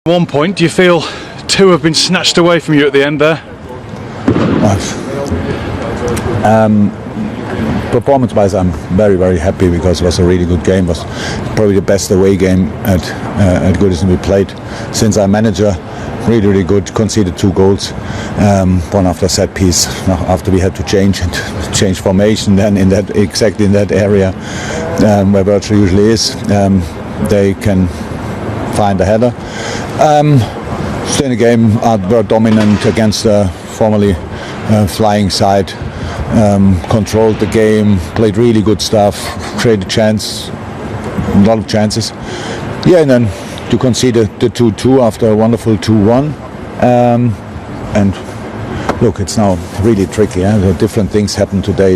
1 point, do you feel two have been snatched away from you at the end there? Performance-wise, I'm very, very happy because it was a really good game. It was probably the best away game at Goodison we played since I'm manager. Really, really good. Conceded 2 goals. One after set piece. After we had to change formation, then exactly in that area where Virgil usually is, they can find a header. Still in the game, were dominant against a formerly flying side. Controlled the game, played really good stuff, created a lot of chances. Yeah, and then to concede the 2-2 after a wonderful 2-1. And look, it's now really tricky. The different things happened today.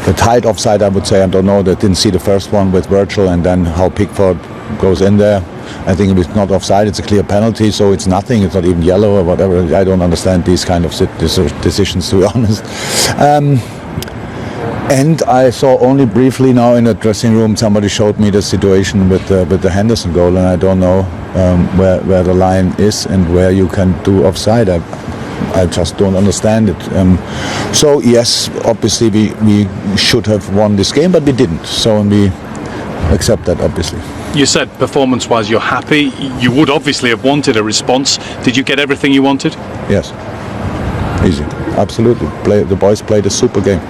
The tight offside, I would say, I don't know. I didn't see the first one with Virgil, and then how Pickford goes in there. I think it's not offside, it's a clear penalty, so it's nothing, it's not even yellow or whatever. I don't understand these kind of decisions, to be honest. And I saw only briefly now in the dressing room, somebody showed me the situation with the Henderson goal, and I don't know where the line is and where you can do offside. I just don't understand it. So yes, obviously we should have won this game, but we didn't. So we accept that, obviously. You said performance-wise you're happy. You would obviously have wanted a response. Did you get everything you wanted? Yes. Easy. Absolutely. The boys played a super game.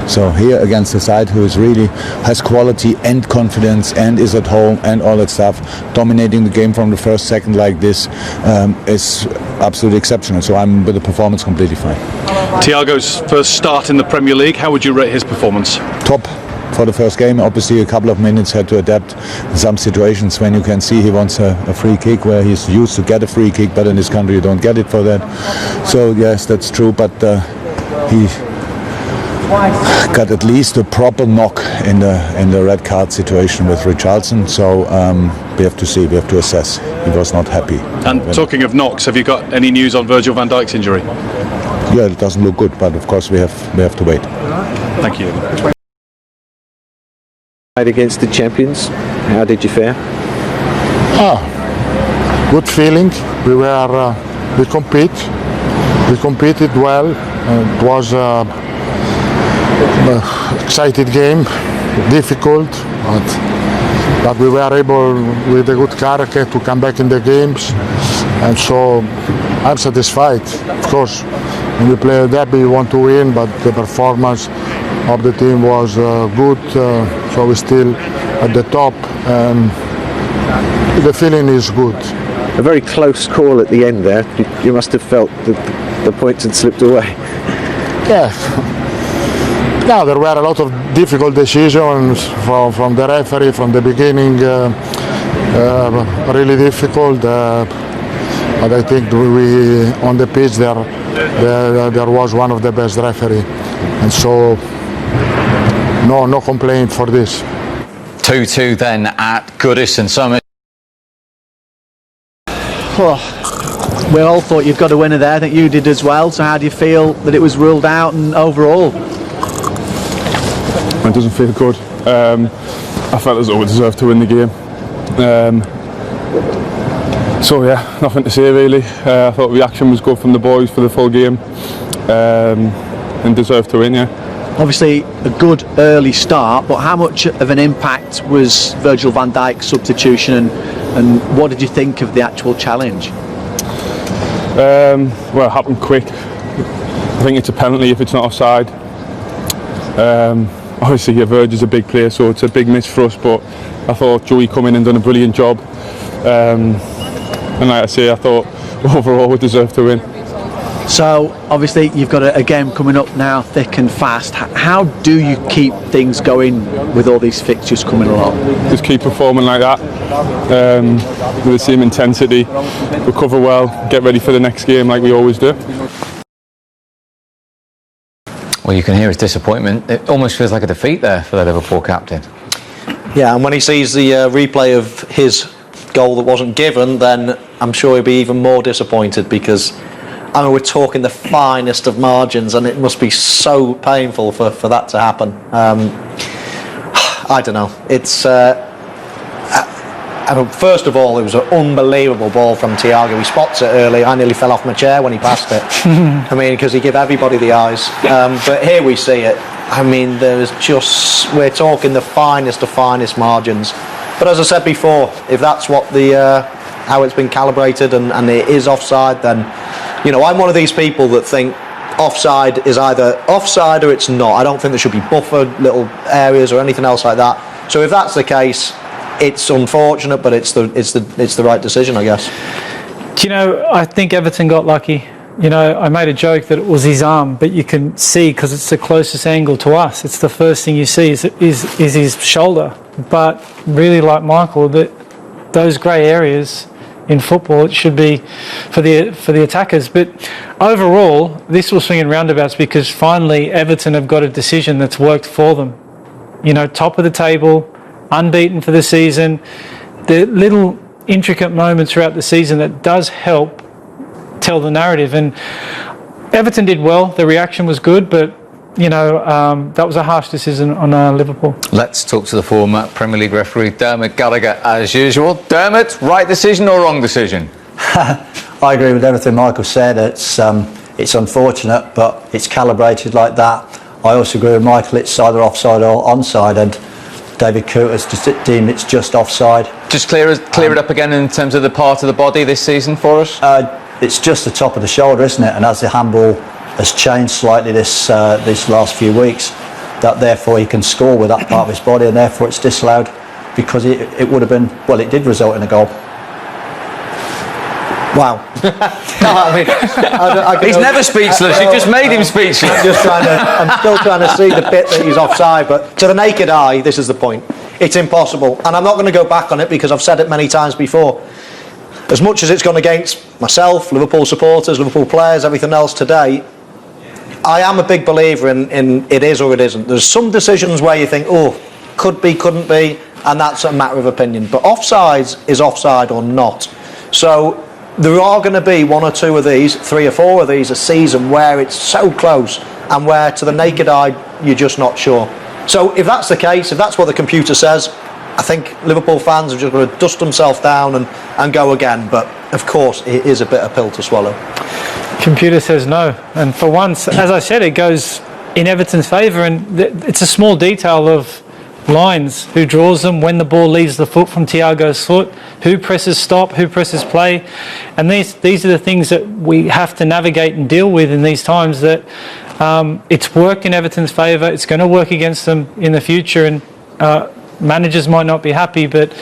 So here against a side who is really has quality and confidence and is at home and all that stuff, dominating the game from the first second like this is absolutely exceptional. So I'm with the performance completely fine. Thiago's first start in the Premier League, how would you rate his performance? Top. For the first game, obviously a couple of minutes had to adapt in some situations when you can see he wants a free kick where he's used to get a free kick, but in this country you don't get it for that. So yes, that's true, but he got at least a proper knock in the red card situation with Richarlison. So we have to see, we have to assess. He was not happy. And talking of knocks, have you got any news on Virgil van Dijk's injury? Yeah, it doesn't look good, but of course we have to wait. Thank you. Against the champions, how did you fare? Good feeling. We competed well. It was an exciting game, difficult, but we were able with a good character to come back in the games, and so I'm satisfied. Of course, when we play a derby you want to win, but the performance of the team was good, so we're still at the top, and the feeling is good. A very close call at the end there. You must have felt that the points had slipped away. Yeah. Yeah, there were a lot of difficult decisions from the referee from the beginning, really difficult. But I think we on the pitch there was one of the best referee, and so no complaint for this. 2-2 then at Goodison. We all thought you've got a winner there. I think you did as well. So how do you feel that it was ruled out and overall? It doesn't feel good. I felt as though we deserved to win the game. So yeah, nothing to say really. I thought the reaction was good from the boys for the full game, and deserved to win. Yeah. Obviously a good early start, but how much of an impact was Virgil van Dijk's substitution, and what did you think of the actual challenge? Well, it happened quick. I think it's a penalty if it's not offside. Obviously, Virgil's a big player, so it's a big miss for us. But I thought Joey come in and done a brilliant job. And like I say, I thought overall we deserved to win. So obviously you've got a game coming up now, thick and fast. How do you keep things going with all these fixtures coming along? Just keep performing like that, with the same intensity, recover well, get ready for the next game like we always do. Well, you can hear his disappointment. It almost feels like a defeat there for the Liverpool captain. Yeah, and when he sees the replay of his goal that wasn't given, then I'm sure he'll be even more disappointed, because I mean, we're talking the finest of margins, and it must be so painful for that to happen. I don't know. It's First of all, it was an unbelievable ball from Thiago. He spots it early. I nearly fell off my chair when he passed it. I mean, because he gave everybody the eyes. But here we see it. I mean, we're talking the finest of finest margins. But as I said before, if that's what how it's been calibrated and it is offside, then, I'm one of these people that think offside is either offside or it's not. I don't think there should be buffered little areas or anything else like that. So if that's the case, it's unfortunate, but it's the right decision, I guess. Do you know, I think Everton got lucky. I made a joke that it was his arm, but you can see, because it's the closest angle to us, it's the first thing you see is his shoulder. But really, like Michael, those grey areas in football, it should be for the attackers. But overall, this will swing in roundabouts, because finally Everton have got a decision that's worked for them. Top of the table, unbeaten for the season. The little intricate moments throughout the season that does help tell the narrative. And Everton did well. The reaction was good, but that was a harsh decision on Liverpool. Let's talk to the former Premier League referee Dermot Gallagher as usual. Dermot, right decision or wrong decision? I agree with everything Michael said. It's unfortunate, but it's calibrated like that. I also agree with Michael. It's either offside or onside, and David Coote has just deemed it's just offside. Just clear it up again in terms of the part of the body this season for us. It's just the top of the shoulder, isn't it? And as the handball has changed slightly this last few weeks, that therefore he can score with that part of his body, and therefore it's disallowed, because it would have been, well, it did result in a goal. Wow. He's never speechless. You just made him speechless. I'm still trying to see the bit that he's offside, but to the naked eye, this is the point. It's impossible. And I'm not going to go back on it, because I've said it many times before. As much as it's gone against myself, Liverpool supporters, Liverpool players, everything else today, I am a big believer in it is or it isn't. There's some decisions where you think, could be, couldn't be, and that's a matter of opinion. But offside is offside or not. So there are going to be one or two of these, 3 or 4 of these a season where it's so close and where to the naked eye you're just not sure. So if that's the case, if that's what the computer says, I think Liverpool fans are just going to dust themselves down and go again. But of course, it is a bitter pill to swallow. Computer says no, and for once, as I said, it goes in Everton's favour, and it's a small detail of lines, who draws them, when the ball leaves the foot from Thiago's foot, who presses stop, who presses play, and these are the things that we have to navigate and deal with in these times. That it's worked in Everton's favour, it's going to work against them in the future, and managers might not be happy, but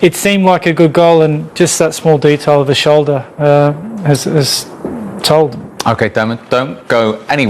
it seemed like a good goal, and just that small detail of the shoulder has told. Okay, Dermot, don't go anywhere.